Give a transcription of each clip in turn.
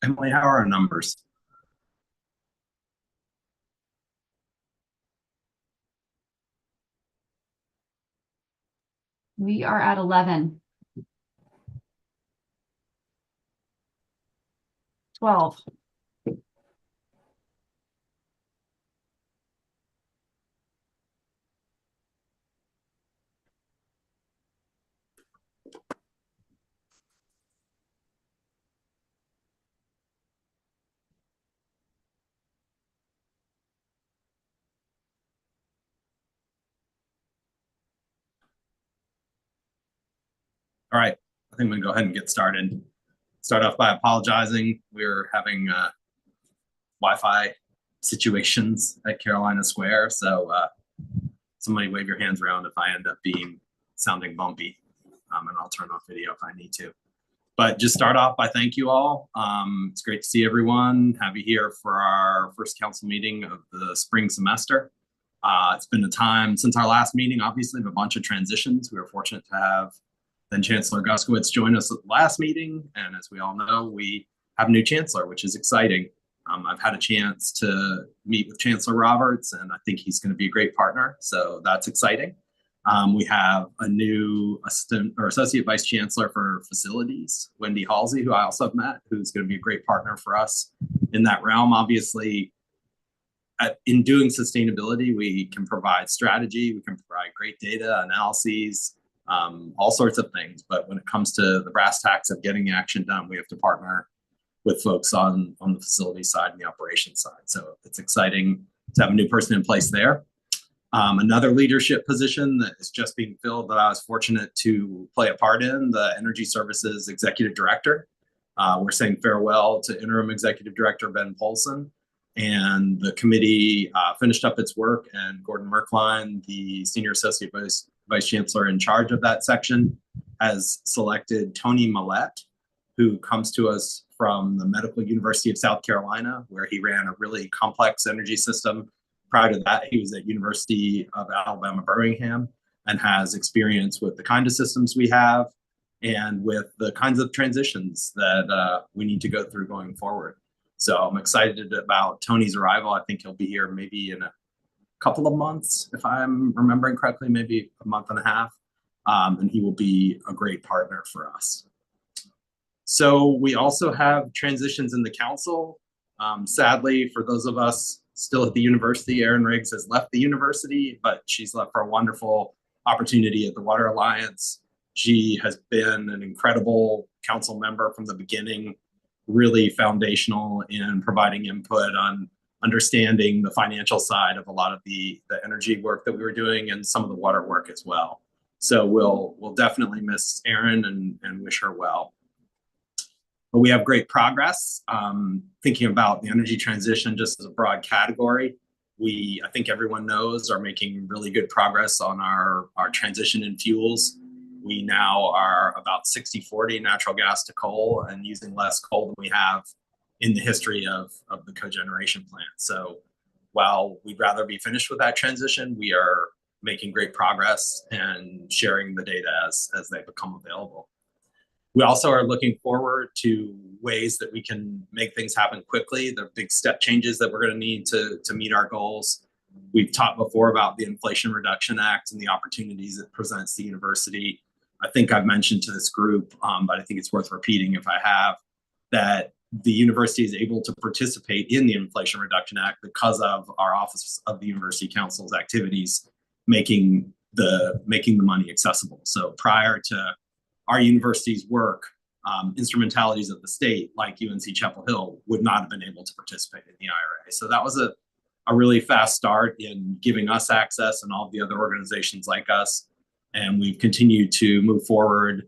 Emily, how are our numbers? We are at 11. 12. All right, I think we can go ahead and get started. Start off by apologizing. We're having Wi-Fi situations at Carolina Square, so somebody wave your hands around if I end up being sounding bumpy, and I'll turn off video if I need to. But just start off by thank you all. It's great to see everyone. Have you here for our first council meeting of the spring semester. It's been a time since our last meeting, obviously, of a bunch of transitions. We were fortunate to have then Chancellor Guskowitz join us at the last meeting. And as we all know, we have a new chancellor, which is exciting. I've had a chance to meet with Chancellor Roberts, and I think he's going to be a great partner. So that's exciting. We have a new assistant or associate vice chancellor for facilities, Wendy Halsey, who I also have met, who's going to be a great partner for us in that realm. Obviously, in doing sustainability, we can provide strategy, we can provide great data analyses, all sorts of things. But when it comes to the brass tacks of getting action done, we have to partner with folks on the facility side and the operations side. So it's exciting to have a new person in place there. Another leadership position that is just being filled that I was fortunate to play a part in, the Energy Services Executive Director. We're saying farewell to Interim Executive Director Ben Polson, and the committee finished up its work, and Gordon Merkline, the Senior Associate Vice Chancellor in charge of that section, has selected Tony Millette, who comes to us from the Medical University of South Carolina, where he ran a really complex energy system. Prior to that, he was at University of Alabama, Birmingham, and has experience with the kind of systems we have and with the kinds of transitions that we need to go through going forward. So I'm excited about Tony's arrival. I think he'll be here maybe in a couple of months, if I'm remembering correctly, maybe a month and a half, and he will be a great partner for us. So we also have transitions in the council. Sadly, for those of us still at the university, Erin Riggs has left the university, but she's left for a wonderful opportunity at the Water Alliance. She has been an incredible council member from the beginning, really foundational in providing input on understanding the financial side of a lot of the energy work that we were doing and some of the water work as well. So we'll definitely miss Erin and wish her well. But we have great progress. Thinking about the energy transition just as a broad category, we, I think everyone knows, are making really good progress on our transition in fuels. We now are about 60-40 natural gas to coal and using less coal than we have in the history of the cogeneration plant. So while we'd rather be finished with that transition, we are making great progress and sharing the data as they become available. We also are looking forward to ways that we can make things happen quickly, the big step changes that we're going to need to meet our goals. We've talked before about the Inflation Reduction Act and the opportunities it presents the university. I think I've mentioned to this group, but I think it's worth repeating if I have, that the university is able to participate in the Inflation Reduction Act because of our Office of the University Council's activities making the money accessible. So prior to our university's work, instrumentalities of the state like UNC Chapel Hill would not have been able to participate in the IRA. So that was a really fast start in giving us access and all of the other organizations like us. And we've continued to move forward.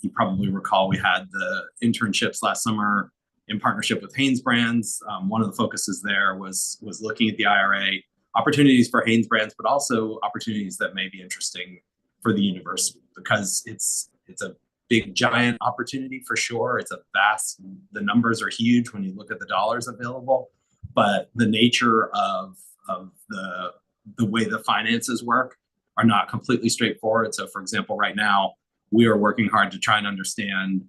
You probably recall we had the internships last summer in partnership with Hanesbrands. One of the focuses there was looking at the IRA, opportunities for Hanesbrands, but also opportunities that may be interesting for the university, because it's a big, giant opportunity for sure. It's a vast, the numbers are huge when you look at the dollars available, but the nature of the way the finances work are not completely straightforward. So for example, right now, we are working hard to try and understand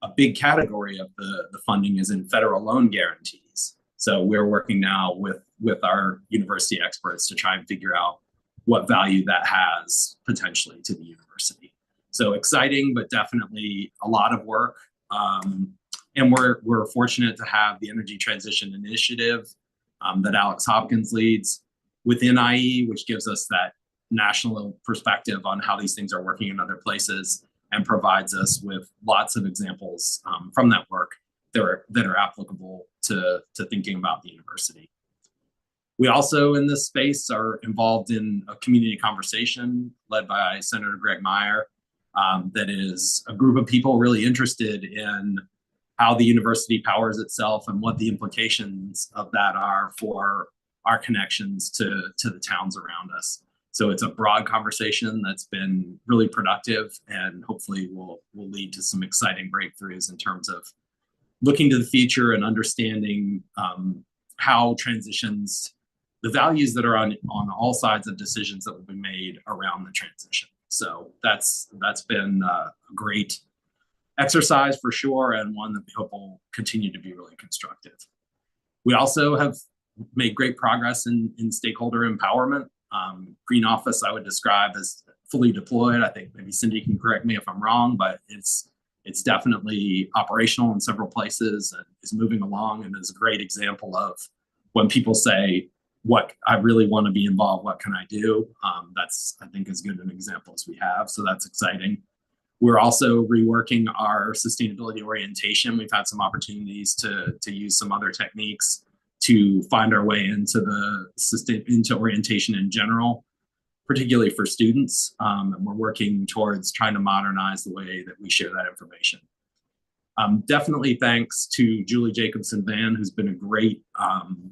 a big category of the funding is in federal loan guarantees. So we're working now with our university experts to try and figure out what value that has potentially to the university. So exciting, but definitely a lot of work. And we're fortunate to have the Energy Transition Initiative that Alex Hopkins leads within IE, which gives us that national perspective on how these things are working in other places and provides us with lots of examples from that work that are applicable to thinking about the university. We also in this space are involved in a community conversation led by Senator Greg Meyer that is a group of people really interested in how the university powers itself and what the implications of that are for our connections to the towns around us. So it's a broad conversation that's been really productive and hopefully will lead to some exciting breakthroughs in terms of looking to the future and understanding how transitions, the values that are on all sides of decisions that will be made around the transition. So that's been a great exercise for sure, and one that we hope will continue to be really constructive. We also have made great progress in stakeholder empowerment. Green Office I would describe as fully deployed. I think maybe Cindy can correct me if I'm wrong, but it's definitely operational in several places and is moving along, and is a great example of when people say, what I really want to be involved, what can I do? That's, I think, as good an example as we have. So that's exciting. We're also reworking our sustainability orientation. We've had some opportunities to use some other techniques to find our way into orientation in general, particularly for students. And we're working towards trying to modernize the way that we share that information. Definitely thanks to Julie Jacobson-Van, who's been a great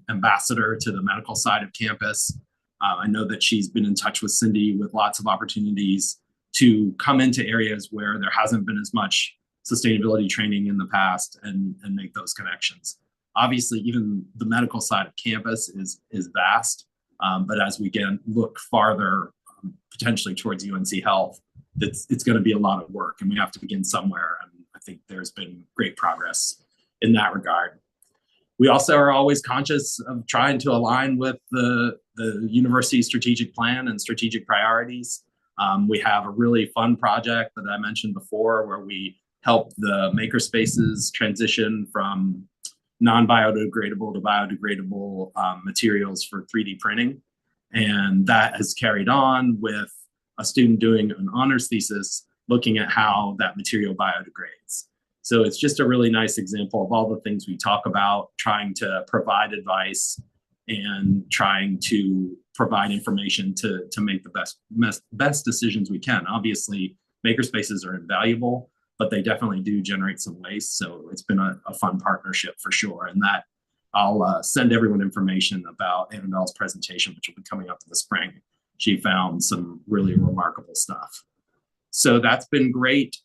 ambassador to the medical side of campus. I know that she's been in touch with Cindy with lots of opportunities to come into areas where there hasn't been as much sustainability training in the past and make those connections. Obviously, even the medical side of campus is vast, but as we look farther potentially towards UNC Health, it's going to be a lot of work, and we have to begin somewhere. And I think there's been great progress in that regard. We also are always conscious of trying to align with the university's strategic plan and strategic priorities. We have a really fun project that I mentioned before where we help the makerspaces transition from non-biodegradable to biodegradable materials for 3D printing. And that has carried on with a student doing an honors thesis looking at how that material biodegrades. So it's just a really nice example of all the things we talk about, trying to provide advice and trying to provide information to make the best decisions we can. Obviously, makerspaces are invaluable, but they definitely do generate some waste. So it's been a fun partnership for sure. And that I'll send everyone information about Annabelle's presentation, which will be coming up in the spring. She found some really remarkable stuff. So that's been great.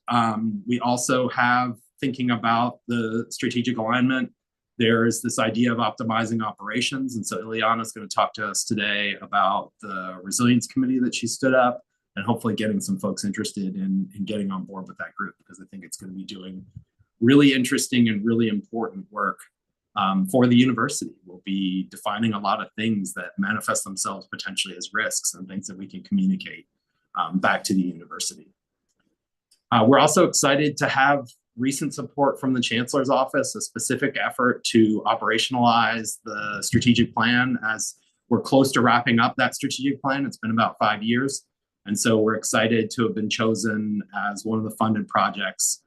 We also have, thinking about the strategic alignment, there's this idea of optimizing operations. And so Ileana's going to talk to us today about the resilience committee that she stood up, and hopefully getting some folks interested in getting on board with that group, because I think it's going to be doing really interesting and really important work for the university. We'll be defining a lot of things that manifest themselves potentially as risks and things that we can communicate back to the university. We're also excited to have recent support from the chancellor's office, a specific effort to operationalize the strategic plan as we're close to wrapping up that strategic plan. It's been about 5 years. And so we're excited to have been chosen as one of the funded projects.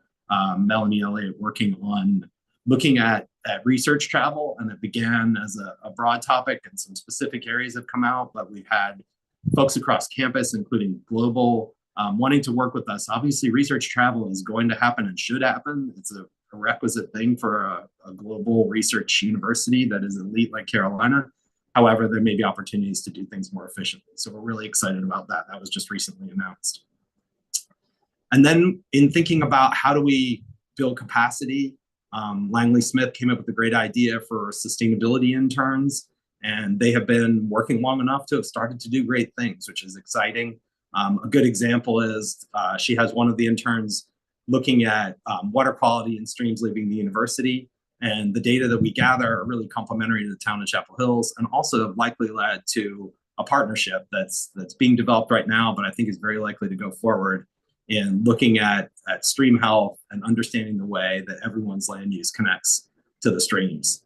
Melanie Elliott working on looking at research travel, and it began as a broad topic and some specific areas have come out, but we've had folks across campus, including global, wanting to work with us. Obviously, research travel is going to happen and should happen. It's a requisite thing for a global research university that is elite like Carolina. However, there may be opportunities to do things more efficiently. So we're really excited about that. That was just recently announced. And then in thinking about how do we build capacity, Langley Smith came up with a great idea for sustainability interns, and they have been working long enough to have started to do great things, which is exciting. A good example is she has one of the interns looking at water quality in streams leaving the university. And the data that we gather are really complementary to the town of Chapel Hills, and also likely led to a partnership that's being developed right now, but I think is very likely to go forward in looking at stream health and understanding the way that everyone's land use connects to the streams.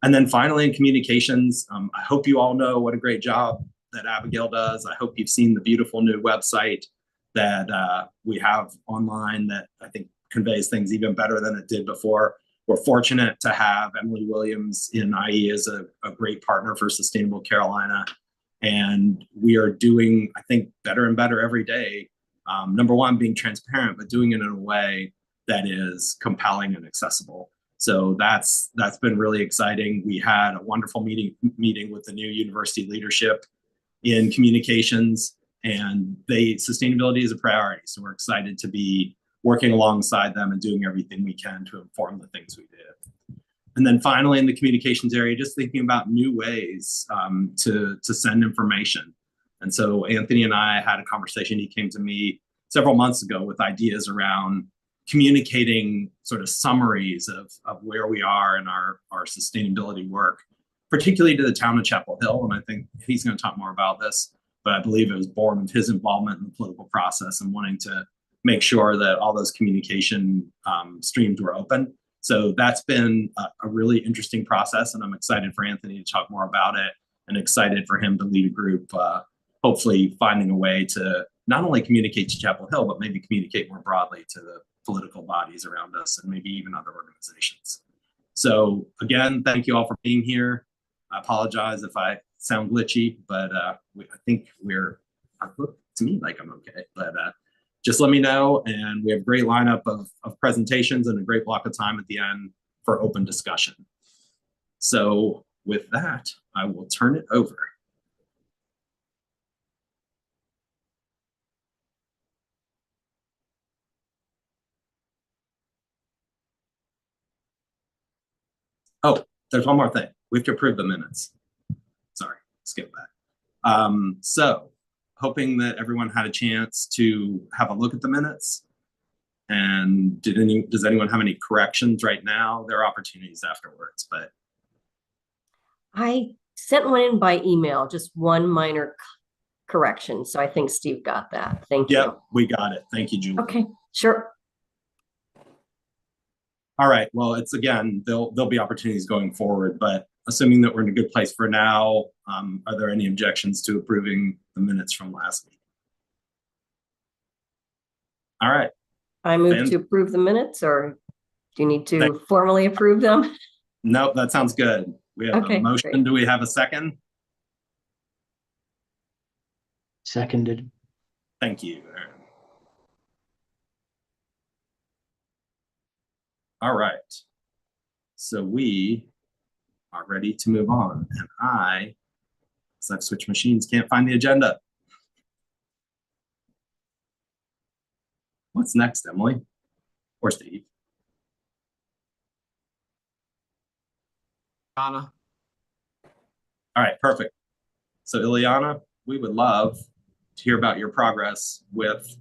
And then finally, in communications, I hope you all know what a great job that Abigail does. I hope you've seen the beautiful new website that we have online that I think conveys things even better than it did before. We're fortunate to have Emily Williams in IE as a great partner for Sustainable Carolina. And we are doing, I think, better and better every day. Number one, being transparent, but doing it in a way that is compelling and accessible. So that's been really exciting. We had a wonderful meeting with the new university leadership in communications, and sustainability is a priority. So we're excited to be working alongside them and doing everything we can to inform the things we do. And then finally, in the communications area, just thinking about new ways to send information. And so Anthony and I had a conversation. He came to me several months ago with ideas around communicating sort of summaries of where we are in our sustainability work, particularly to the town of Chapel Hill. And I think he's going to talk more about this, but I believe it was born of his involvement in the political process and wanting to make sure that all those communication streams were open. So that's been a really interesting process, and I'm excited for Anthony to talk more about it, and excited for him to lead a group, hopefully finding a way to not only communicate to Chapel Hill, but maybe communicate more broadly to the political bodies around us and maybe even other organizations. So again, thank you all for being here. I apologize if I sound glitchy, but I think to me like I'm okay, but just let me know. And we have a great lineup of presentations and a great block of time at the end for open discussion. So with that, I will turn it over. Oh, there's one more thing. We have to approve the minutes. Sorry, skip that. So hoping that everyone had a chance to have a look at the minutes. And does anyone have any corrections right now? There are opportunities afterwards, but. I sent one in by email, just one minor correction. So I think Steve got that. Thank you. Yep, we got it. Thank you, Julie. Okay, sure. All right, well, it's again, there'll be opportunities going forward, but assuming that we're in a good place for now, are there any objections to approving the minutes from last meeting? All right. I move to approve the minutes, or do you need to formally approve them? Nope, that sounds good. We have a motion. Great. Do we have a second? Seconded. Thank you. All right. So we are ready to move on. And as I've switched machines, can't find the agenda. What's next, Emily? Or Steve? Anna. All right, perfect. So Ileana, we would love to hear about your progress with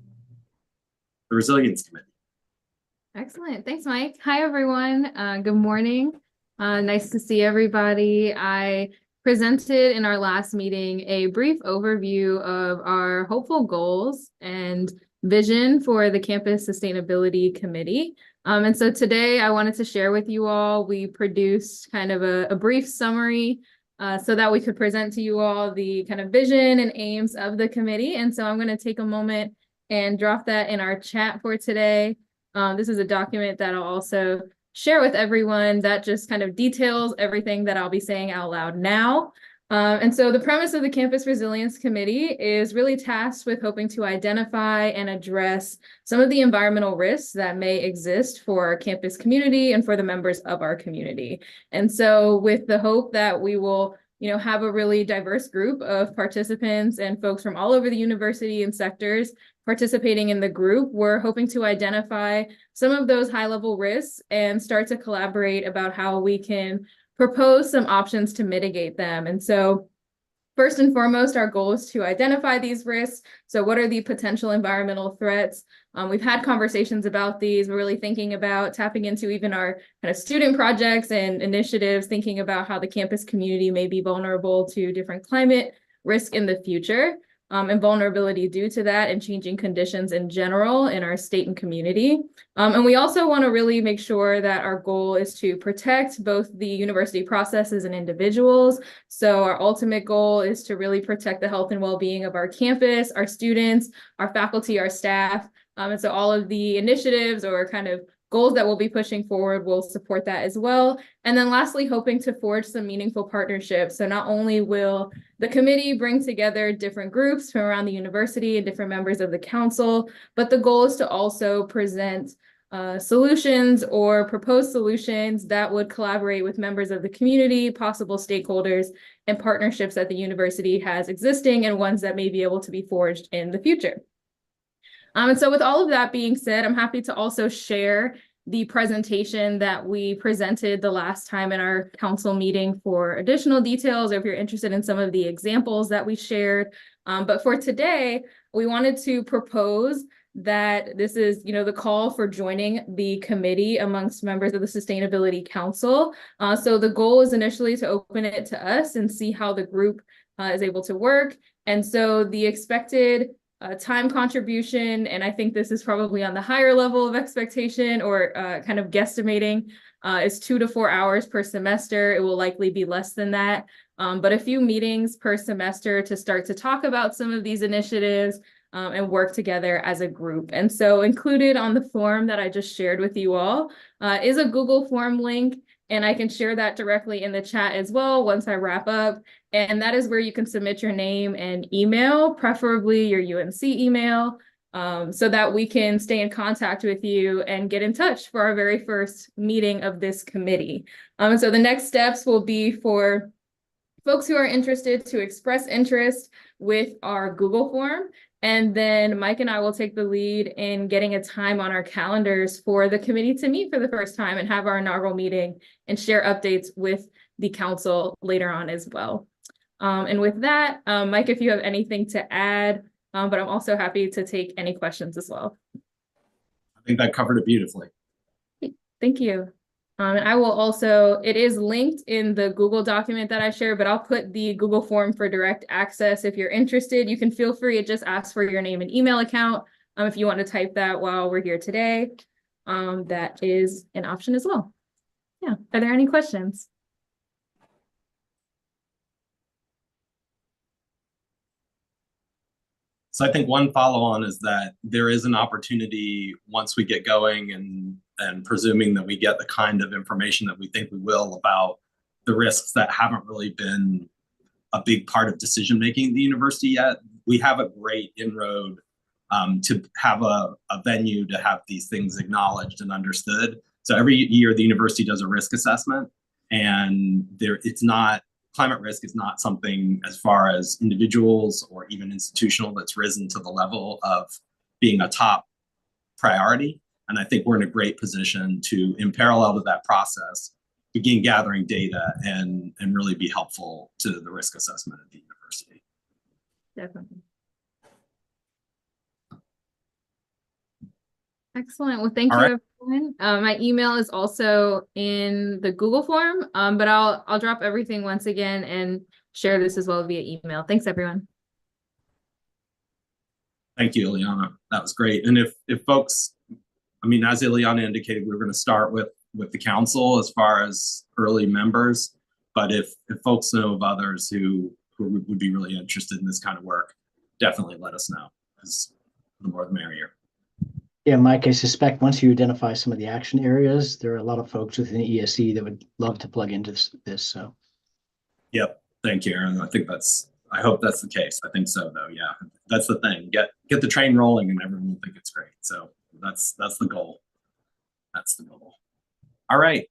the Resilience Committee. Excellent. Thanks, Mike. Hi, everyone. Good morning. Nice to see everybody. I presented in our last meeting a brief overview of our hopeful goals and vision for the Campus Sustainability Committee. And so today I wanted to share with you all, we produced kind of a brief summary so that we could present to you all the kind of vision and aims of the committee. And so I'm going to take a moment and drop that in our chat for today. This is a document that I'll also share with everyone that just kind of details everything that I'll be saying out loud now. And so the premise of the Campus Resilience Committee is really tasked with hoping to identify and address some of the environmental risks that may exist for our campus community and for the members of our community. And so with the hope that we will, have a really diverse group of participants and folks from all over the university and sectors participating in the group, we're hoping to identify some of those high-level risks and start to collaborate about how we can propose some options to mitigate them. And so First and foremost, our goal is to identify these risks. So what are the potential environmental threats? We've had conversations about these. We're really thinking about tapping into even our kind of student projects and initiatives, thinking about how the campus community may be vulnerable to different climate risk in the future. And vulnerability due to that and changing conditions in general in our state and community. And we also want to really make sure that our goal is to protect both the university processes and individuals. So our ultimate goal is to really protect the health and well-being of our campus, our students, our faculty, our staff. And so all of the initiatives or kind of goals that we'll be pushing forward will support that as well. And then lastly, hoping to forge some meaningful partnerships. So not only will the committee bring together different groups from around the university and different members of the council, but the goal is to also present solutions or proposed solutions that would collaborate with members of the community, possible stakeholders, and partnerships that the university has existing and ones that may be able to be forged in the future. And so with all of that being said, I'm happy to also share the presentation that we presented the last time in our council meeting for additional details, or if you're interested in some of the examples that we shared. But for today, we wanted to propose that this is, the call for joining the committee amongst members of the Sustainability Council. So the goal is initially to open it to us and see how the group is able to work. And so the expected time contribution, and I think this is probably on the higher level of expectation or kind of guesstimating, is 2 to 4 hours per semester. It will likely be less than that, but a few meetings per semester to start to talk about some of these initiatives and work together as a group. And so included on the form that I just shared with you all is a Google form link. And I can share that directly in the chat as well once I wrap up. And that is where you can submit your name and email, preferably your UNC email, so that we can stay in contact with you and get in touch for our very first meeting of this committee. And so the next steps will be for folks who are interested to express interest with our Google form. And then Mike and I will take the lead in getting a time on our calendars for the committee to meet for the first time and have our inaugural meeting and share updates with the council later on as well. And with that, Mike, if you have anything to add, but I'm also happy to take any questions as well. I think that covered it beautifully. Thank you. And I will also, it is linked in the Google document that I shared, but I'll put the Google form for direct access. If you're interested, you can feel free to just ask for your name and email account. If you want to type that while we're here today, that is an option as well. Yeah. Are there any questions? So I think one follow-on is that there is an opportunity once we get going and presuming that we get the kind of information that we think we will about the risks that haven't really been a big part of decision-making at the university yet. We have a great inroad to have a venue to have these things acknowledged and understood. So every year the university does a risk assessment, and climate risk is not something as far as individuals or even institutional that's risen to the level of being a top priority. And I think we're in a great position to, in parallel to that process, begin gathering data and really be helpful to the risk assessment at the university. Definitely. Excellent. Well, thank you, everyone. My email is also in the Google form, but I'll drop everything once again and share this as well via email. Thanks, everyone. Thank you, Ileana. That was great. And if folks, as Ileana indicated, we're going to start with the council as far as early members. But if folks know of others who would be really interested in this kind of work, definitely let us know, because the more the merrier. Yeah, Mike, I suspect once you identify some of the action areas, there are a lot of folks within ESE that would love to plug into this. So, yep. Thank you, Aaron. I hope that's the case. I think so, though. Yeah, that's the thing. Get the train rolling, and everyone will think it's great. So that's the goal. That's the goal. All right,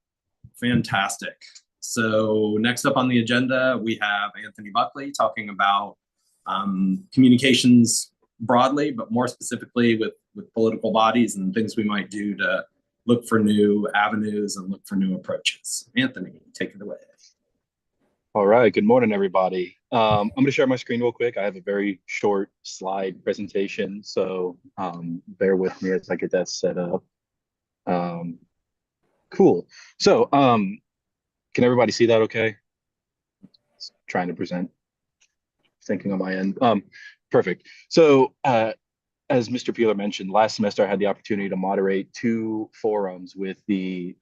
fantastic. So next up on the agenda, we have Anthony Buckley talking about communications broadly, but more specifically with political bodies and things we might do to look for new avenues and look for new approaches. Anthony, take it away. All right, good morning, everybody. I'm going to share my screen real quick. I have a very short slide presentation, so bear with me as I get that set up. Cool. So can everybody see that okay? Just trying to present, thinking on my end. Perfect. So as Mr. Peeler mentioned, last semester I had the opportunity to moderate 2 forums with the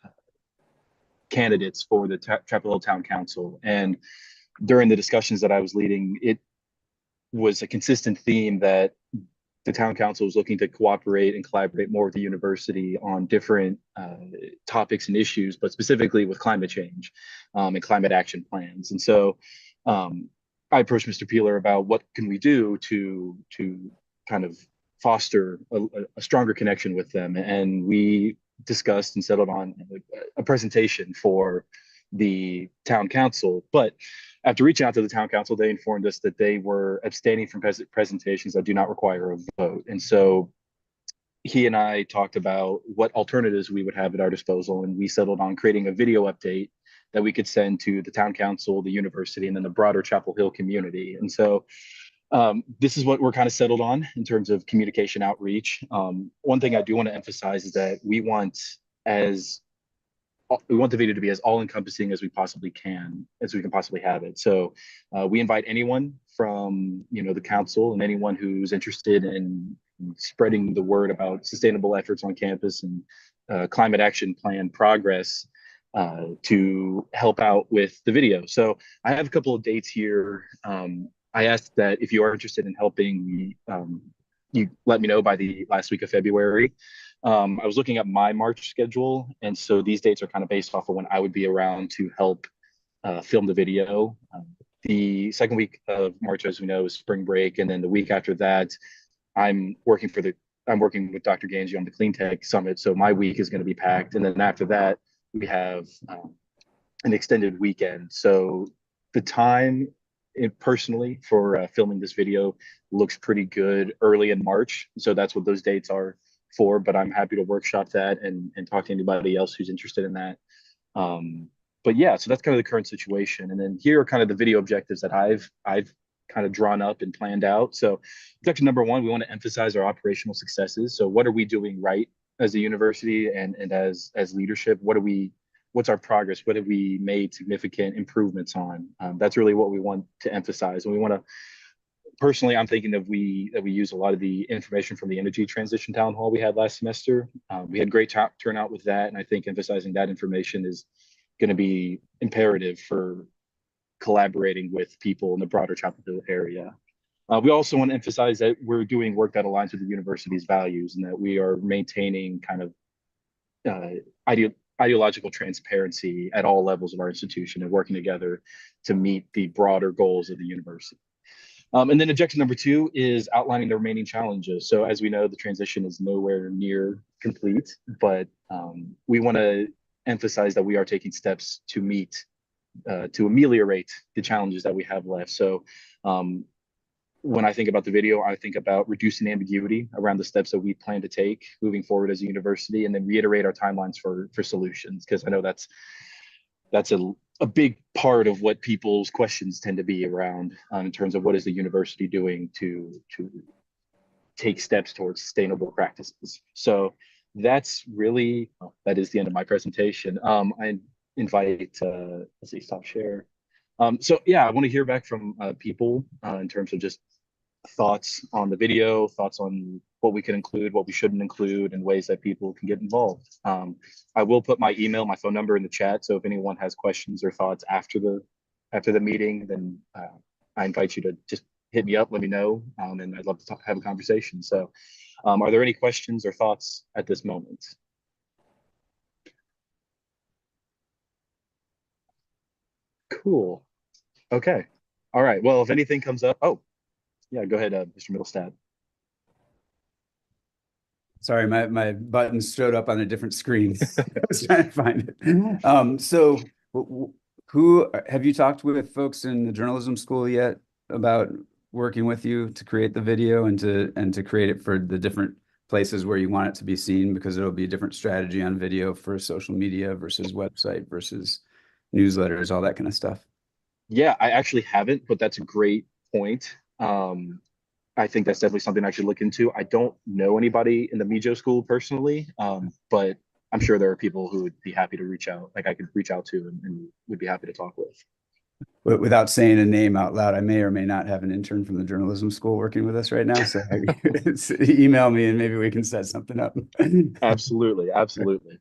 candidates for the Chapel Hill Town Council. And during the discussions that I was leading, it was a consistent theme that the town council was looking to cooperate and collaborate more with the university on different topics and issues, but specifically with climate change and climate action plans. And so I approached Mr. Peeler about what can we do to kind of foster a stronger connection with them. And we discussed and settled on a presentation for the town council. But after reaching out to the town council, they informed us that they were abstaining from presentations that do not require a vote. And so he and I talked about what alternatives we would have at our disposal, and we settled on creating a video update that we could send to the town council, the university, and then the broader Chapel Hill community. And so this is what we're kind of settled on in terms of communication outreach. One thing I do want to emphasize is that we want the video to be as all-encompassing as we possibly can, as we can possibly have it. So we invite anyone from the council and anyone who's interested in spreading the word about sustainable efforts on campus and climate action plan progress to help out with the video. So I have a couple of dates here. I asked that if you are interested in helping, you let me know by the last week of February. I was looking at my March schedule, and so these dates are kind of based off of when I would be around to help film the video. The second week of March, as we know, is spring break, and then the week after that, I'm working with Dr. Ganji on the Clean Tech Summit, so my week is going to be packed. And then after that, we have an extended weekend. So the time personally for filming this video looks pretty good early in March. So that's what those dates are for, but I'm happy to workshop that and talk to anybody else who's interested in that. But yeah, so that's kind of the current situation. And then here are kind of the video objectives that I've kind of drawn up and planned out. So objective number 1, we want to emphasize our operational successes. So what are we doing right as a university and as leadership? What's our progress? What have we made significant improvements on? That's really what we want to emphasize. And we want to, personally, I'm thinking that we use a lot of the information from the energy transition town hall we had last semester. We had great turnout with that. And I think emphasizing that information is going to be imperative for collaborating with people in the broader Chapel Hill area. We also want to emphasize that we're doing work that aligns with the university's values and that we are maintaining kind of ideological transparency at all levels of our institution and working together to meet the broader goals of the university. And then objective number 2 is outlining the remaining challenges. So as we know, the transition is nowhere near complete, but we want to emphasize that we are taking steps to ameliorate the challenges that we have left. So when I think about the video, I think about reducing ambiguity around the steps that we plan to take moving forward as a university, and then reiterate our timelines for solutions, because I know that's a big part of what people's questions tend to be around in terms of what is the university doing to take steps towards sustainable practices. So that's really, that is the end of my presentation. I invite, let's see, stop share. So yeah, I want to hear back from people in terms of just thoughts on the video, thoughts on what we can include, what we shouldn't include, and ways that people can get involved. I will put my email, my phone number in the chat. So if anyone has questions or thoughts after the meeting, then I invite you to just hit me up, let me know, and I'd love to have a conversation. So are there any questions or thoughts at this moment? Cool. Okay. All right. Well, if anything comes up, oh, yeah, go ahead, Mr. Middlestad. Sorry, my button showed up on a different screen. I was trying to find it. So who have you talked with folks in the journalism school yet about working with you to create the video and to create it for the different places where you want it to be seen? Because it'll be a different strategy on video for social media versus website versus newsletters, all that kind of stuff. Yeah, I actually haven't, but that's a great point. I think that's definitely something I should look into. I don't know anybody in the Mijo school personally, but I'm sure there are people who would be happy to reach out, like I could reach out to and would be happy to talk with. But without saying a name out loud, I may or may not have an intern from the journalism school working with us right now. So email me and maybe we can set something up. Absolutely, absolutely.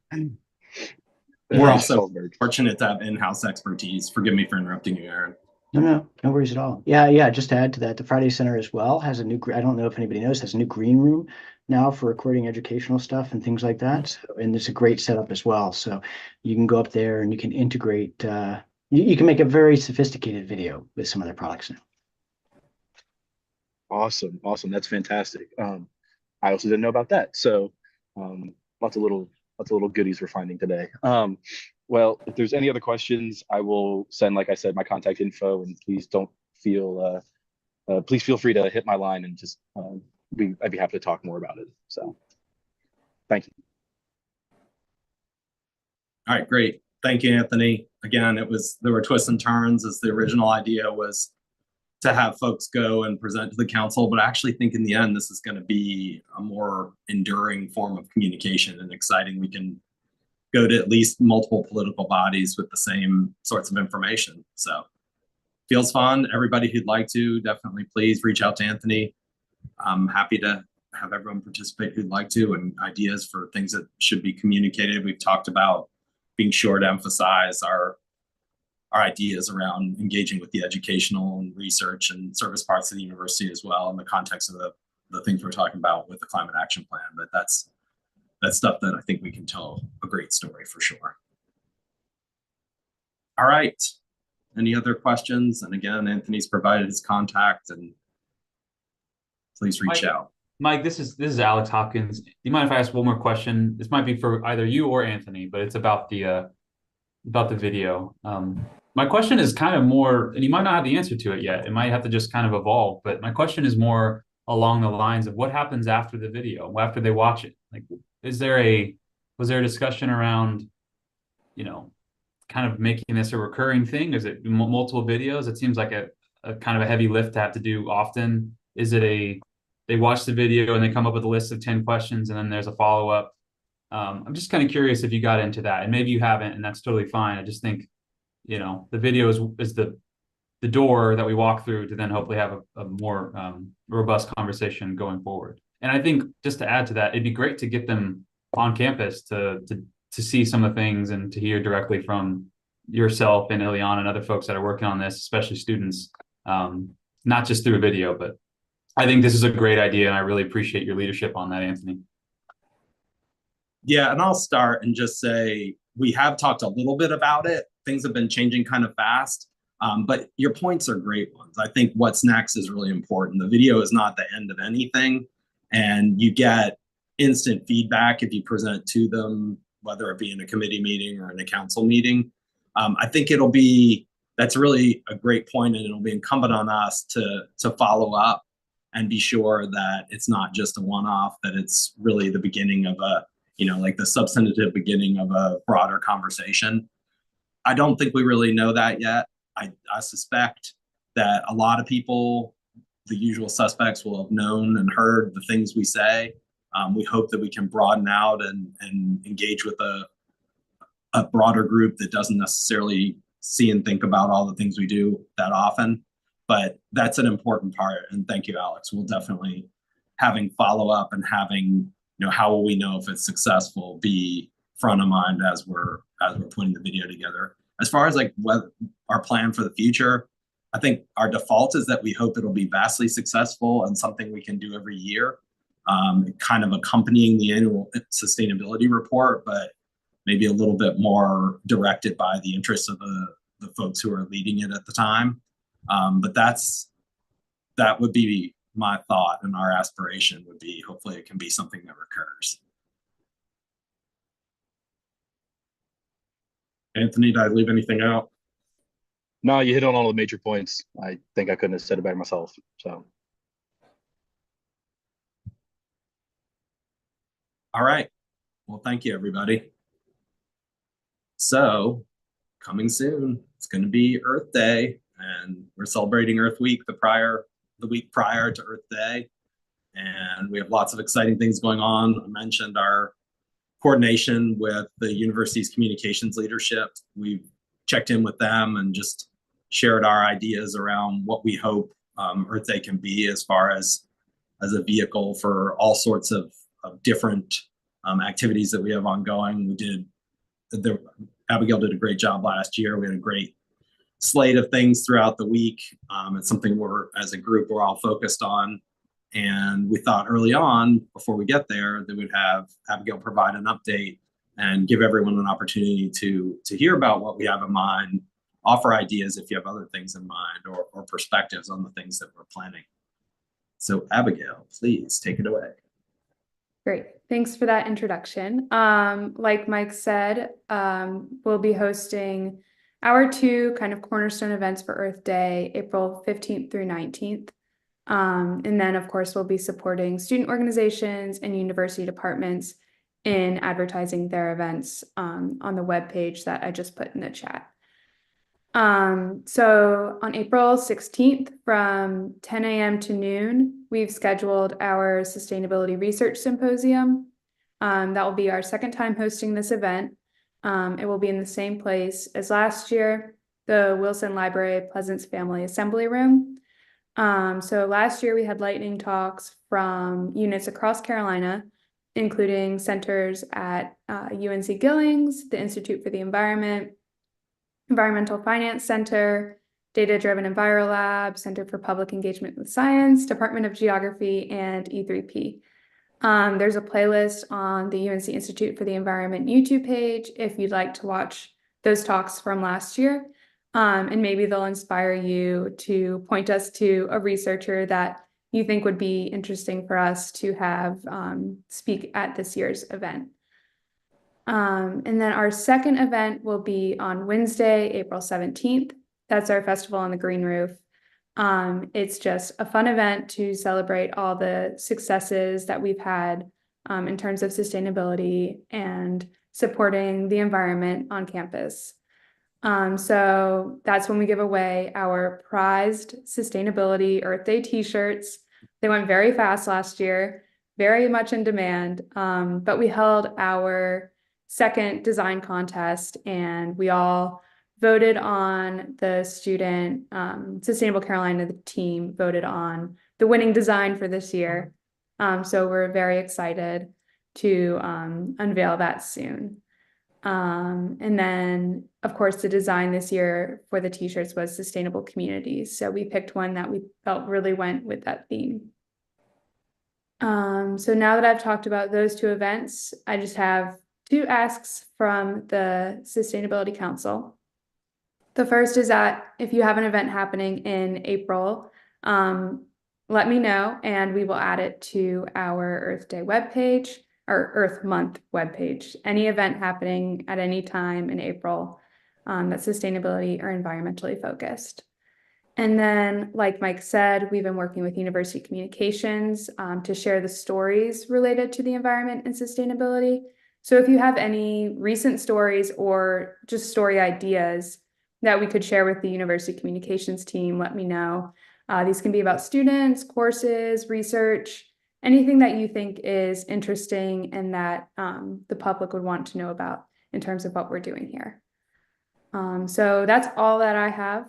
We're Yeah, also Salzburg. fortunate to have in-house expertise. Forgive me for interrupting you, Aaron. No worries at all. Yeah. Just to add to that, the Friday Center as well has a new, I don't know if anybody knows, has a new green room now for recording educational stuff and things like that. So, and it's a great setup as well. So you can go up there and you can integrate, you can make a very sophisticated video with some of their products now. Awesome, awesome. That's fantastic. I also didn't know about that. So lots of little goodies we're finding today. Well, if there's any other questions, I will send, like I said, my contact info, and please don't feel please feel free to hit my line and just I'd be happy to talk more about it. So thank you. All right, great. Thank you, Anthony. Again, there were twists and turns, as the original idea was to have folks go and present to the council, but I actually think in the end, this is going to be a more enduring form of communication and exciting. We can go to at least multiple political bodies with the same sorts of information. So feels fun. Everybody who'd like to, definitely please reach out to Anthony. I'm happy to have everyone participate who'd like to, and ideas for things that should be communicated. We've talked about being sure to emphasize our ideas around engaging with the educational and research and service parts of the university as well in the context of the things we're talking about with the climate action plan. But that's stuff that I think we can tell a great story for sure. All right. Any other questions? And again, Anthony's provided his contact, and please reach out. Mike, this is Alex Hopkins. Do you mind if I ask one more question? This might be for either you or Anthony, but it's about the video. My question is kind of more, and you might not have the answer to it yet. It might have to just kind of evolve, but my question is more along the lines of what happens after the video, after they watch it. Like, was there a discussion around, kind of making this a recurring thing? Is it multiple videos? It seems like a kind of a heavy lift to have to do often. Is it they watch the video and they come up with a list of 10 questions and then there's a follow-up? I'm just kind of curious if you got into that, and maybe you haven't, and that's totally fine. I just think, the video is the door that we walk through to then hopefully have a more robust conversation going forward. And I think just to add to that, it'd be great to get them on campus to see some of the things and to hear directly from yourself and Ileana and other folks that are working on this, especially students, not just through a video. But I think this is a great idea, and I really appreciate your leadership on that, Anthony. Yeah, and I'll start and just say we have talked a little bit about it. Things have been changing kind of fast, but your points are great ones. I think what's next is really important. The video is not the end of anything, and you get instant feedback if you present to them, whether it be in a committee meeting or in a council meeting. I think that's really a great point, and it'll be incumbent on us to follow up and be sure that it's not just a one-off, that it's really the beginning of like the substantive beginning of a broader conversation. I don't think we really know that yet. I suspect that a lot of people, the usual suspects, will have known and heard the things we say. We hope that we can broaden out and engage with a broader group that doesn't necessarily see and think about all the things we do that often. But that's an important part. And thank you, Alex. We'll definitely having follow up and having, how will we know if it's successful, be front of mind as we're putting the video together. As far as what our plan for the future, I think our default is that we hope it'll be vastly successful and something we can do every year, kind of accompanying the annual sustainability report, but maybe a little bit more directed by the interests of the folks who are leading it at the time. But that would be my thought, and our aspiration would be hopefully it can be something that recurs. Anthony, did I leave anything out? No, you hit on all the major points. I think I couldn't have said it better myself. So. All right. Well, thank you, everybody. So, coming soon, it's going to be Earth Day. and we're celebrating Earth Week the week prior to Earth Day. And we have lots of exciting things going on. I mentioned our coordination with the university's communications leadership. We've checked in with them and just shared our ideas around what we hope Earth Day can be as far as a vehicle for all sorts of different activities that we have ongoing. Abigail did a great job last year. We had a great slate of things throughout the week. It's something as a group, we're all focused on. And we thought early on, before we get there, that we'd have Abigail provide an update and give everyone an opportunity to hear about what we have in mind, offer ideas if you have other things in mind, or perspectives on the things that we're planning. So Abigail, please take it away. Great. Thanks for that introduction. Like Mike said, we'll be hosting our two kind of cornerstone events for Earth Day, April 15th through 19th. And then, of course, we'll be supporting student organizations and university departments in advertising their events on the webpage that I just put in the chat. So on April 16th from 10 a.m. to noon, we've scheduled our Sustainability Research Symposium. That will be our second time hosting this event. It will be in the same place as last year, the Wilson Library Pleasance Family Assembly Room. So last year we had lightning talks from units across Carolina, including centers at UNC Gillings, the Institute for the Environment, Environmental Finance Center, Data Driven Enviro Lab, Center for Public Engagement with Science, Department of Geography, and E3P. There's a playlist on the UNC Institute for the Environment YouTube page if you'd like to watch those talks from last year. And maybe they'll inspire you to point us to a researcher that you think would be interesting for us to have speak at this year's event. And then our second event will be on Wednesday, April 17th. That's our festival on the Green Roof. It's just a fun event to celebrate all the successes that we've had in terms of sustainability and supporting the environment on campus. So that's when we give away our prized Sustainability Earth Day t-shirts. They went very fast last year, very much in demand, but we held our second design contest and we all voted on the student Sustainable Carolina, the team voted on the winning design for this year. So we're very excited to unveil that soon. And then, of course, the design this year for the t-shirts was sustainable communities. So we picked one that we felt really went with that theme. So now that I've talked about those two events, I just have two asks from the Sustainability Council. The first is that if you have an event happening in April, let me know and we will add it to our Earth Day webpage or Earth Month webpage. Any event happening at any time in April that's sustainability or environmentally focused. And then, like Mike said, we've been working with University Communications to share the stories related to the environment and sustainability. So if you have any recent stories or just story ideas that we could share with the University Communications team, let me know. These can be about students, courses, research, anything that you think is interesting and that the public would want to know about in terms of what we're doing here. So that's all that I have.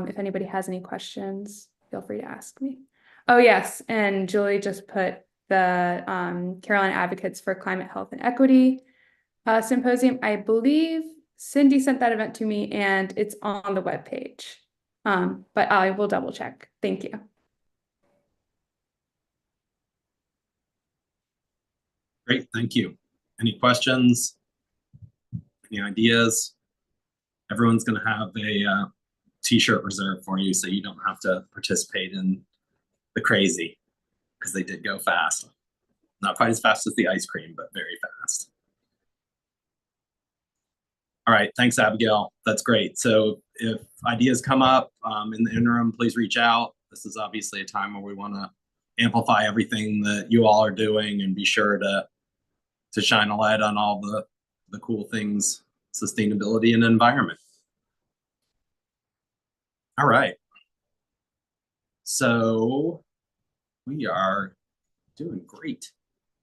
If anybody has any questions, feel free to ask me. Oh yes, and Julie just put the Carolina Advocates for Climate Health and Equity Symposium. I believe Cindy sent that event to me and it's on the webpage, but I will double check. Thank you. Great, thank you. Any questions? Any ideas? Everyone's going to have a t-shirt reserved for you so you don't have to participate in the crazy because they did go fast. Not quite as fast as the ice cream, but very fast. All right, thanks, Abigail. That's great. So if ideas come up in the interim, please reach out. This is obviously a time where we want to amplify everything that you all are doing and be sure to shine a light on all the cool things, sustainability and environment. All right. So we are doing great.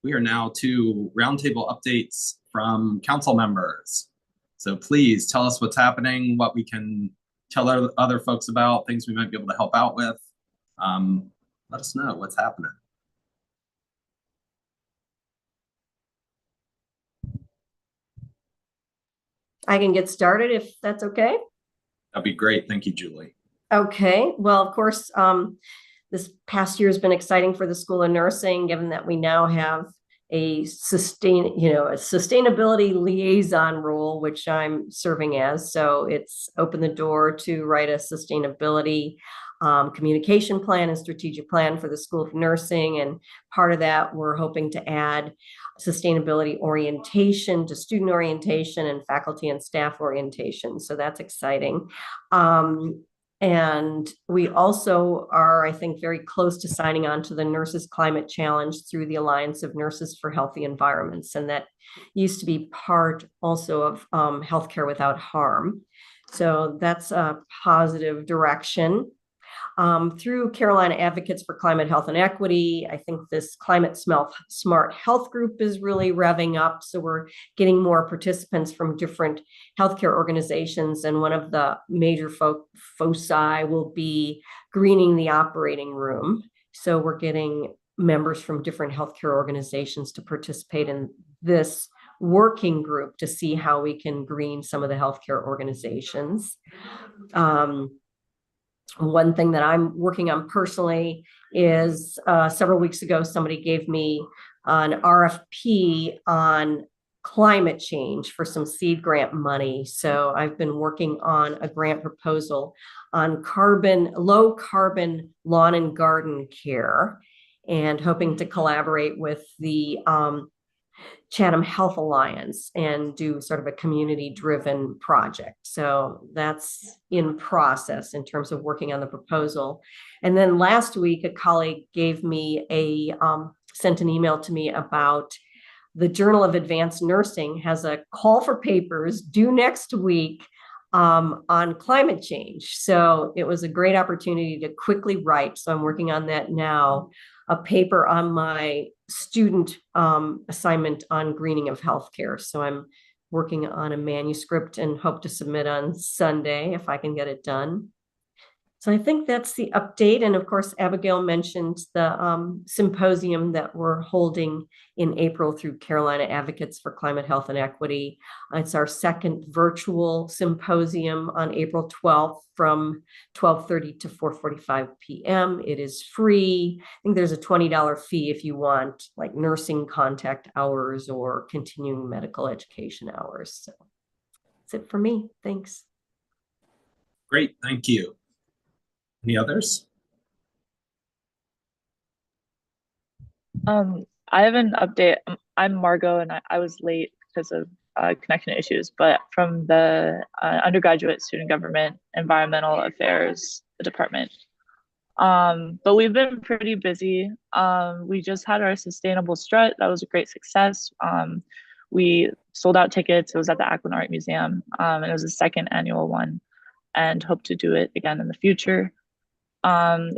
We are now to roundtable updates from council members. So please tell us what's happening, what we can tell other folks about, things we might be able to help out with. Let us know what's happening. I can get started if that's okay. That'd be great. Thank you, Julie. Okay, well, of course, this past year has been exciting for the School of Nursing, given that we now have a sustainability liaison role, which I'm serving as. So it's opened the door to write a sustainability communication plan and strategic plan for the School of Nursing. And part of that, we're hoping to add sustainability orientation to student orientation and faculty and staff orientation. So that's exciting. And we also are, I think, very close to signing on to the Nurses Climate Challenge through the Alliance of Nurses for Healthy Environments. And that used to be part also of Healthcare Without Harm. So that's a positive direction. Through Carolina Advocates for Climate Health and Equity, I think this Climate Smart Health group is really revving up. So we're getting more participants from different healthcare organizations. And one of the major foci will be greening the operating room. So we're getting members from different healthcare organizations to participate in this working group to see how we can green some of the healthcare organizations. One thing that I'm working on personally is several weeks ago, somebody gave me an RFP on climate change for some seed grant money. So I've been working on a grant proposal on low carbon lawn and garden care, and hoping to collaborate with the Chatham Health Alliance and do sort of a community-driven project. So that's in process in terms of working on the proposal. And then last week, a colleague gave me sent an email to me about the Journal of Advanced Nursing has a call for papers due next week on climate change. So it was a great opportunity to quickly write. So I'm working on that now, a paper on my student assignment on greening of healthcare. So I'm working on a manuscript and hope to submit on Sunday if I can get it done. So I think that's the update. And of course, Abigail mentioned the symposium that we're holding in April through Carolina Advocates for Climate Health and Equity. It's our second virtual symposium on April 12th from 12:30 to 4:45 p.m. It is free. I think there's a $20 fee if you want like nursing contact hours or continuing medical education hours. So that's it for me. Thanks. Great, thank you. Any others? I have an update. I'm Margot, and I was late because of connection issues, but from the undergraduate student government environmental affairs department. But we've been pretty busy. We just had our sustainable strut. That was a great success. We sold out tickets. It was at the Akron Art Museum, and it was the second annual one, and hope to do it again in the future.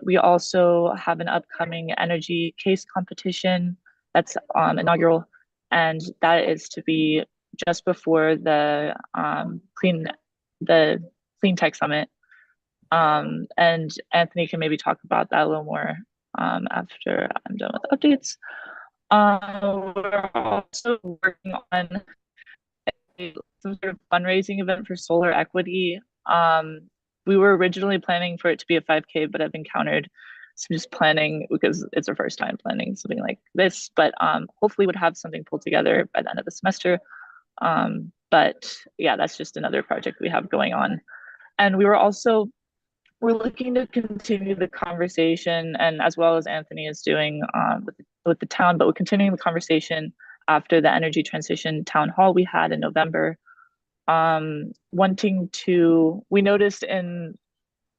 We also have an upcoming energy case competition that's inaugural, and that is to be just before the clean tech summit. And Anthony can maybe talk about that a little more after I'm done with updates. We're also working on some sort of fundraising event for solar equity. We were originally planning for it to be a 5K, but I've encountered some just planning because it's our first time planning something like this, but hopefully would have something pulled together by the end of the semester. But yeah, that's just another project we have going on. And we're looking to continue the conversation, and as well as Anthony is doing with the town, but we're continuing the conversation after the energy transition town hall we had in November. We noticed in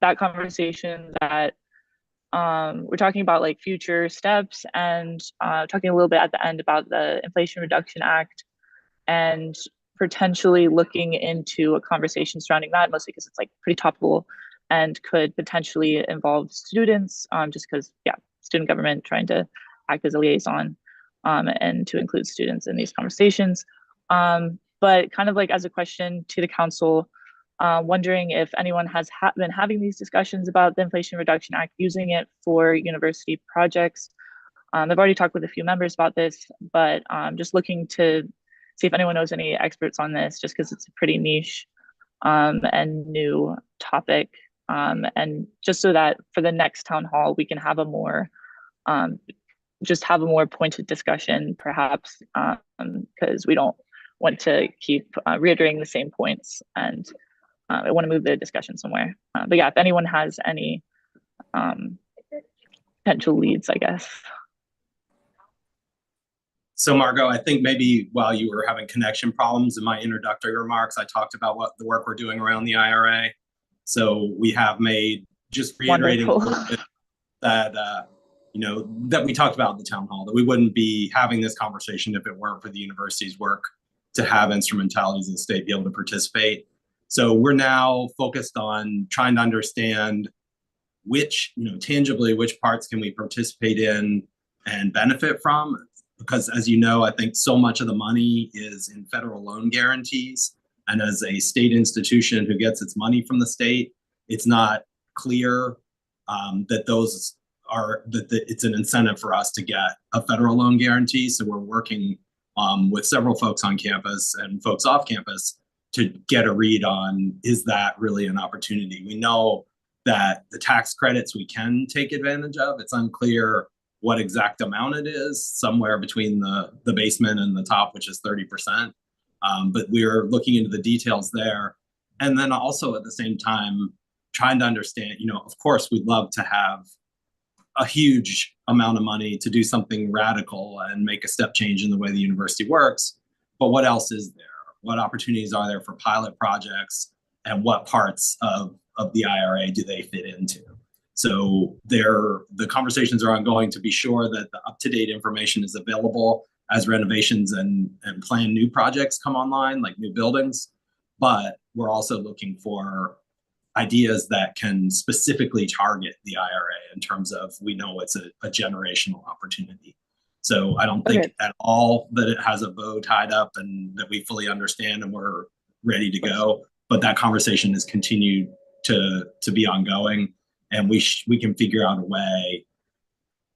that conversation that we're talking about like future steps, and talking a little bit at the end about the Inflation Reduction Act, and potentially looking into a conversation surrounding that, mostly because it's like pretty topical and could potentially involve students, just because, yeah, student government trying to act as a liaison, and to include students in these conversations. But kind of like as a question to the council, wondering if anyone has been having these discussions about the Inflation Reduction Act, using it for university projects. I've already talked with a few members about this, but just looking to see if anyone knows any experts on this, just because it's a pretty niche and new topic. And just so that for the next town hall, we can have a more just have a more pointed discussion, perhaps, because we don't want to keep reiterating the same points, and I want to move the discussion somewhere. But yeah, if anyone has any potential leads, I guess. So Margot, I think maybe while you were having connection problems in my introductory remarks, I talked about what the work we're doing around the IRA. So we have made, just reiterating that, that we talked about in the town hall, that we wouldn't be having this conversation if it weren't for the university's work to have instrumentalities in the state be able to participate. So we're now focused on trying to understand which, tangibly, which parts can we participate in and benefit from. Because as you know, I think so much of the money is in federal loan guarantees. And as a state institution who gets its money from the state, it's not clear that those are, that it's an incentive for us to get a federal loan guarantee. So we're working with several folks on campus and folks off campus to get a read on, is that really an opportunity? We know that the tax credits we can take advantage of. It's unclear what exact amount it is, somewhere between the basement and the top, which is 30%. But we're looking into the details there. And then also at the same time, trying to understand, of course, we'd love to have a huge amount of money to do something radical and make a step change in the way the university works. But what else is there? What opportunities are there for pilot projects, and what parts of the IRA do they fit into? So the conversations are ongoing to be sure that the up-to-date information is available as renovations and planned new projects come online, like new buildings. But we're also looking for ideas that can specifically target the IRA in terms of, we know it's a generational opportunity. So I don't think at all that it has a bow tied up and that we fully understand and we're ready to go. But that conversation has continued to be ongoing. And we can figure out a way.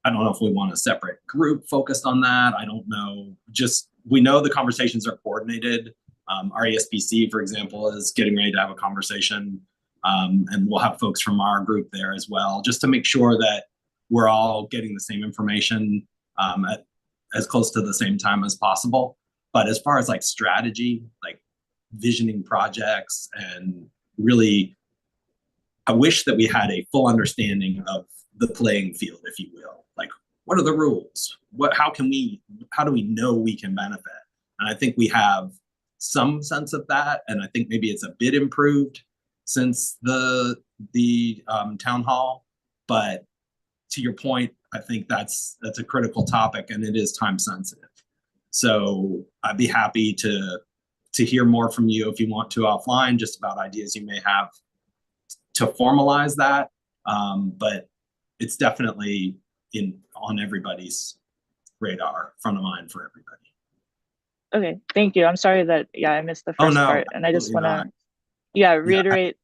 I don't know if we want a separate group focused on that. I don't know. Just, we know the conversations are coordinated. Our ESPC, for example, is getting ready to have a conversation. And we'll have folks from our group there as well, just to make sure that we're all getting the same information at as close to the same time as possible. But as far as like strategy, like visioning projects, and really, I wish that we had a full understanding of the playing field, if you will. Like, what are the rules? How do we know we can benefit? And I think we have some sense of that. And I think maybe it's a bit improved since the town hall. But to your point, I think that's a critical topic, and it is time sensitive. So I'd be happy to hear more from you if you want to offline, just about ideas you may have to formalize that. But it's definitely on everybody's radar, front of mind for everybody. Okay, thank you. I'm sorry that, I missed the first part, and I just want to, reiterate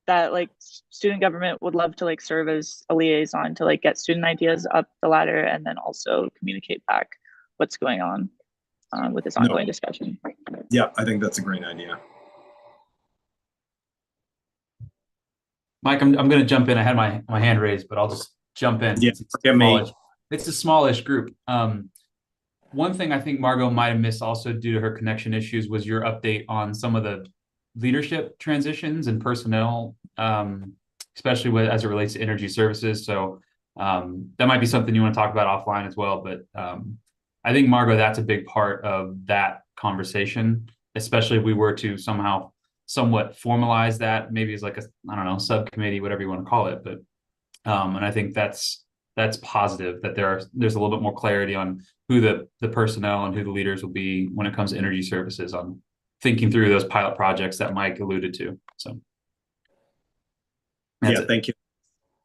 that like student government would love to like serve as a liaison to like get student ideas up the ladder, and then also communicate back what's going on with this ongoing discussion. Yeah, I think that's a great idea. Mike, I'm going to jump in. I had my hand raised, but I'll just jump in. Yeah, it's a smallish group. One thing I think Margot might have missed, also due to her connection issues, was your update on some of the leadership transitions and personnel, especially as it relates to energy services. So that might be something you want to talk about offline as well. But I think, Margot, that's a big part of that conversation, especially if we were to somewhat formalize that, maybe as like a, subcommittee, whatever you want to call it. But and I think that's positive that there's a little bit more clarity on who the personnel and who the leaders will be when it comes to energy services, on thinking through those pilot projects that Mike alluded to. So That's Yeah, it. thank you.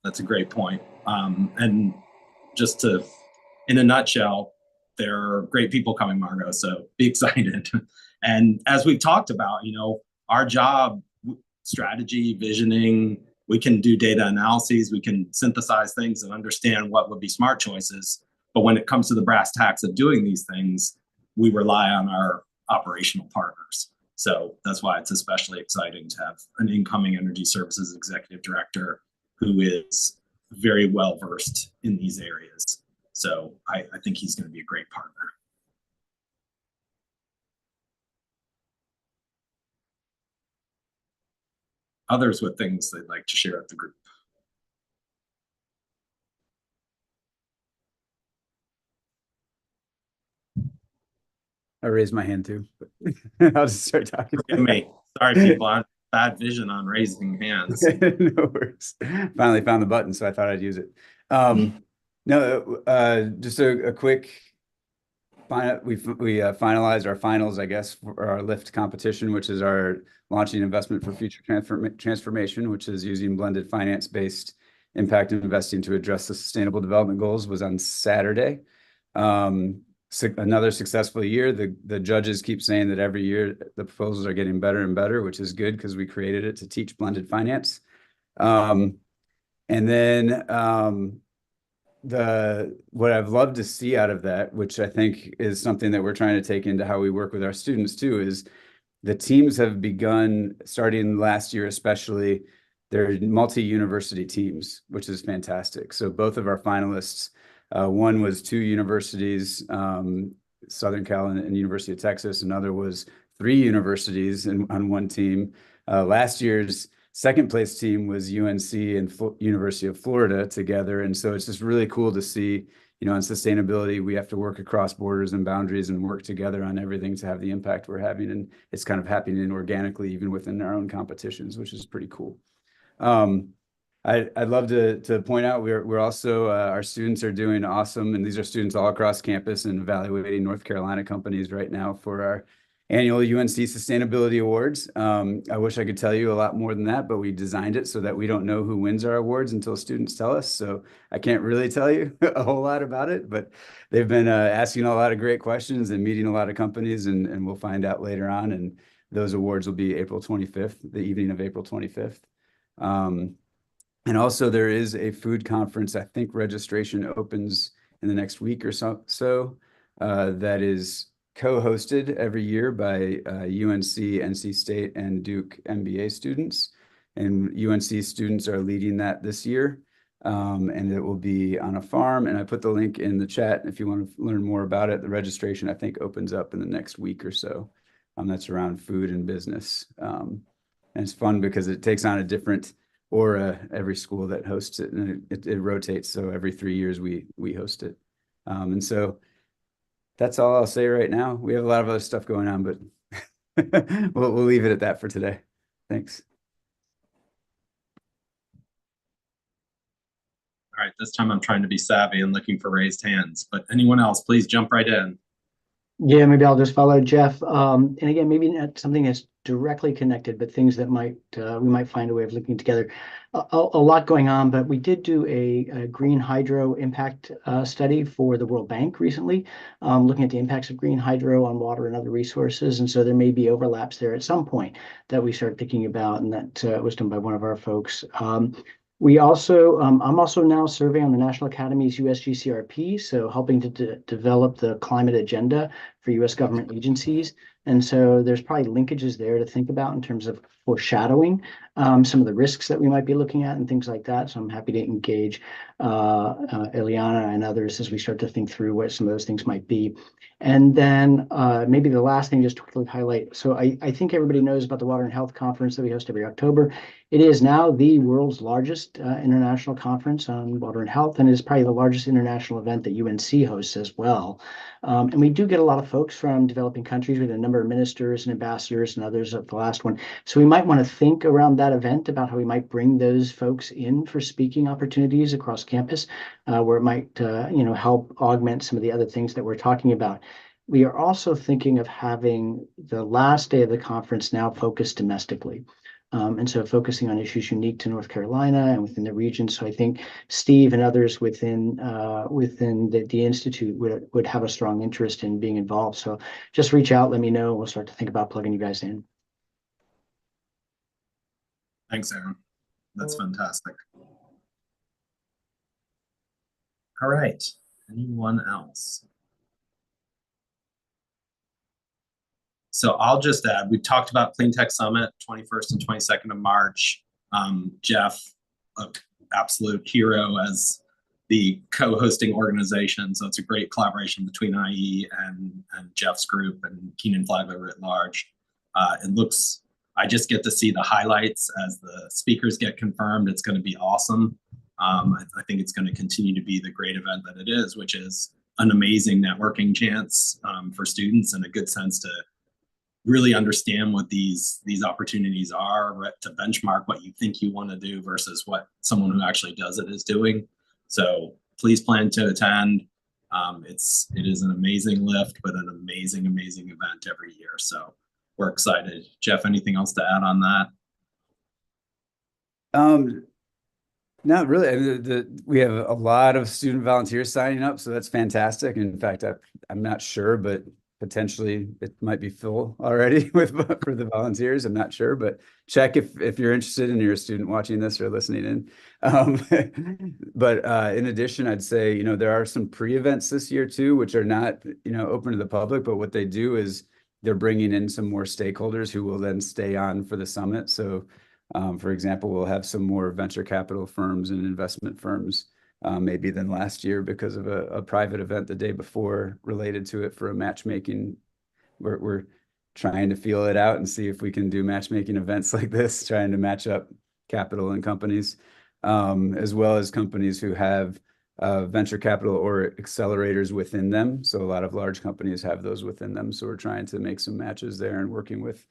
That's a great point. And just to, in a nutshell, there are great people coming, Margot, so be excited. And as we've talked about, our job, strategy, visioning, we can do data analyses, we can synthesize things and understand what would be smart choices. But when it comes to the brass tacks of doing these things, we rely on our operational partners. So that's why it's especially exciting to have an incoming energy services executive director who is very well versed in these areas. So I think he's going to be a great partner. Others with things they'd like to share with the group. I raised my hand too, but I'll just start talking. Forgive me. Sorry, people. I have bad vision on raising hands. No worries. Finally found the button, so I thought I'd use it. Just a quick we finalized our finals, I guess, for our LIFT competition, which is our launching investment for future transformation, which is using blended finance-based impact investing to address the sustainable development goals, was on Saturday. Another successful year. The judges keep saying that every year the proposals are getting better and better, which is good because we created it to teach blended finance. And then what I've loved to see out of that, which I think is something that we're trying to take into how we work with our students too, is the teams have begun, starting last year especially, they're multi-university teams, which is fantastic. So both of our finalists, one was 2 universities, Southern Cal and University of Texas. Another was 3 universities on one team. Last year's second place team was UNC and University of Florida together. And so it's just really cool to see, in sustainability, we have to work across borders and boundaries and work together on everything to have the impact we're having. And it's kind of happening organically, even within our own competitions, which is pretty cool. I'd love to point out we're also our students are doing awesome, and these are students all across campus and evaluating North Carolina companies right now for our annual UNC Sustainability Awards. I wish I could tell you a lot more than that, but we designed it so that we don't know who wins our awards until students tell us. So I can't really tell you a whole lot about it, but they've been asking a lot of great questions and meeting a lot of companies, and we'll find out later on. And those awards will be April 25th, the evening of April 25th. And also there is a food conference. I think registration opens in the next week or so, that is co-hosted every year by UNC, NC State, and Duke MBA students. And UNC students are leading that this year. And it will be on a farm. And I put the link in the chat if you want to learn more about it. The registration, I think, opens up in the next week or so. That's around food and business. And it's fun because it takes on a different aura every school that hosts it, and it rotates. So every 3 years we host it. And so that's all I'll say right now. We have a lot of other stuff going on, but we'll leave it at that for today. Thanks. All right, this time I'm trying to be savvy and looking for raised hands, but anyone else, please jump right in. Yeah, maybe I'll just follow Jeff. And again, maybe not something that's directly connected, but things that we might find a way of linking together. A lot going on, but we did do a green hydro impact study for the World Bank recently, looking at the impacts of green hydro on water and other resources. And so there may be overlaps there at some point that we start thinking about, and that was done by one of our folks. We also, I'm also now serving on the National Academy's USGCRP, so helping to develop the climate agenda for US government agencies. And so there's probably linkages there to think about in terms of foreshadowing some of the risks that we might be looking at and things like that. So I'm happy to engage Ileana and others as we start to think through what some of those things might be. And then maybe the last thing just to quickly highlight. So I think everybody knows about the Water and Health Conference that we host every October. It is now the world's largest international conference on water and health, and it is probably the largest international event that UNC hosts as well. And we do get a lot of folks from developing countries with a number of ministers and ambassadors and others at the last one. So we might want to think around that event about how we might bring those folks in for speaking opportunities across campus, where it might help augment some of the other things that we're talking about. We are also thinking of having the last day of the conference now focused domestically. And so focusing on issues unique to North Carolina and within the region. So I think Steve and others within the Institute would have a strong interest in being involved. So just reach out, let me know. We'll start to think about plugging you guys in. Thanks, Aaron. That's fantastic. All right. Anyone else? So I'll just add, we talked about Clean Tech Summit, 21st and 22nd of March. Jeff, an absolute hero as the co-hosting organization. So it's a great collaboration between IE and Jeff's group and Keenan Flagler writ large. I just get to see the highlights as the speakers get confirmed. It's going to be awesome. I think it's going to continue to be the great event that it is, which is an amazing networking chance for students and a good sense to really understand what these opportunities are, to benchmark what you think you want to do versus what someone who actually does it is doing. So please plan to attend. It is an amazing lift, but an amazing event every year. So we're excited. Jeff, anything else to add on that? Not really. I mean, we have a lot of student volunteers signing up, so that's fantastic. In fact, I'm not sure, but potentially it might be full already for the volunteers. I'm not sure, but check if you're interested and you're a student watching this or listening in. But in addition, I'd say, there are some pre-events this year too, which are not, open to the public, but what they do is they're bringing in some more stakeholders who will then stay on for the summit. So for example, we'll have some more venture capital firms and investment firms maybe than last year because of a private event the day before related to it for a matchmaking. We're trying to feel it out and see if we can do matchmaking events like this, trying to match up capital and companies, as well as companies who have venture capital or accelerators within them. So a lot of large companies have those within them. So we're trying to make some matches there and working with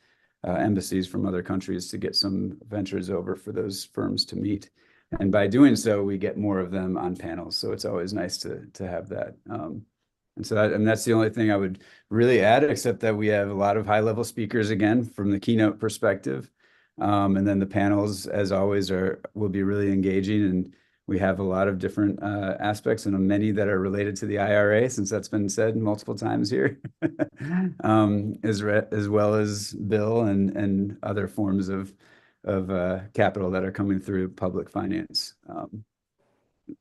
embassies from other countries to get some ventures over for those firms to meet. And by doing so, we get more of them on panels. So it's always nice to have that. And that's the only thing I would really add, except that we have a lot of high-level speakers again from the keynote perspective. And then the panels, as always, will be really engaging. And we have a lot of different aspects, and many that are related to the IRA, since that's been said multiple times here, as well as bill and other forms of capital that are coming through public finance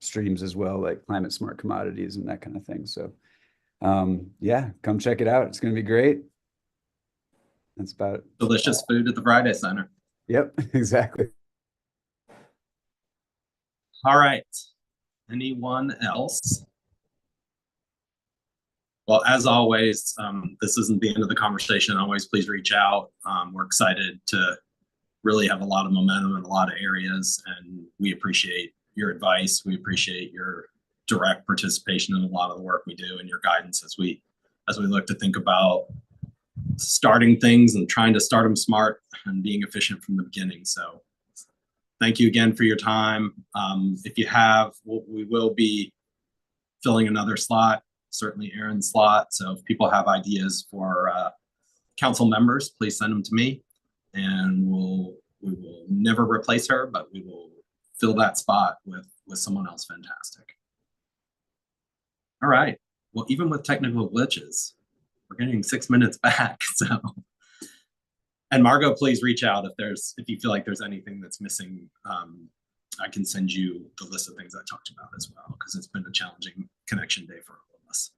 streams as well, like climate smart commodities and that kind of thing. So yeah, come check it out. It's going to be great. That's about it. Delicious food at the Friday Center. Yep, exactly. All right. Anyone else? Well, as always, this isn't the end of the conversation. Always please reach out. We're excited to really have a lot of momentum in a lot of areas, and we appreciate your advice. We appreciate your direct participation in a lot of the work we do and your guidance as we look to think about starting things and trying to start them smart and being efficient from the beginning. So thank you again for your time. If you have, we will be filling another slot, certainly Aaron's slot. So if people have ideas for council members, please send them to me, and we will never replace her, but we will fill that spot with someone else fantastic. All right. Well, even with technical glitches, we're getting 6 minutes back. So, and Margot, please reach out if you feel like there's anything that's missing. I can send you the list of things I talked about as well, because it's been a challenging connection day for all of us.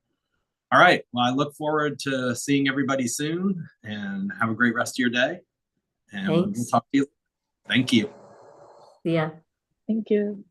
All right. Well, I look forward to seeing everybody soon, and have a great rest of your day. And we'll talk to you. Thank you. Yeah. Thank you.